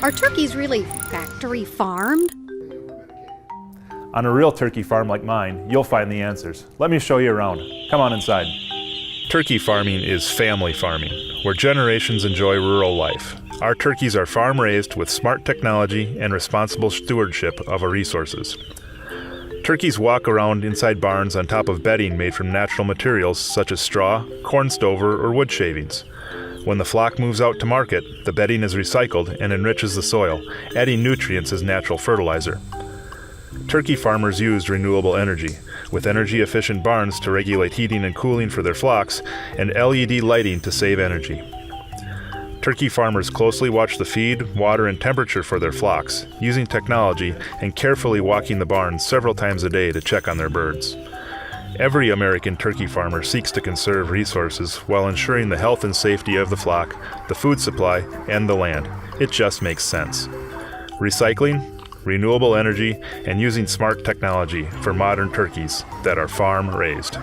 Are turkeys really factory farmed? On a real turkey farm like mine, you'll find the answers. Let me show you around. Come on inside. Turkey farming is family farming, where generations enjoy rural life. Our turkeys are farm-raised with smart technology and responsible stewardship of our resources. Turkeys walk around inside barns on top of bedding made from natural materials such as straw, corn stover, or wood shavings. When the flock moves out to market, the bedding is recycled and enriches the soil, adding nutrients as natural fertilizer. Turkey farmers used renewable energy, with energy-efficient barns to regulate heating and cooling for their flocks, and LED lighting to save energy. Turkey farmers closely watch the feed, water, and temperature for their flocks, using technology and carefully walking the barns several times a day to check on their birds. Every American turkey farmer seeks to conserve resources while ensuring the health and safety of the flock, the food supply, and the land. It just makes sense. Recycling, renewable energy, and using smart technology for modern turkeys that are farm-raised.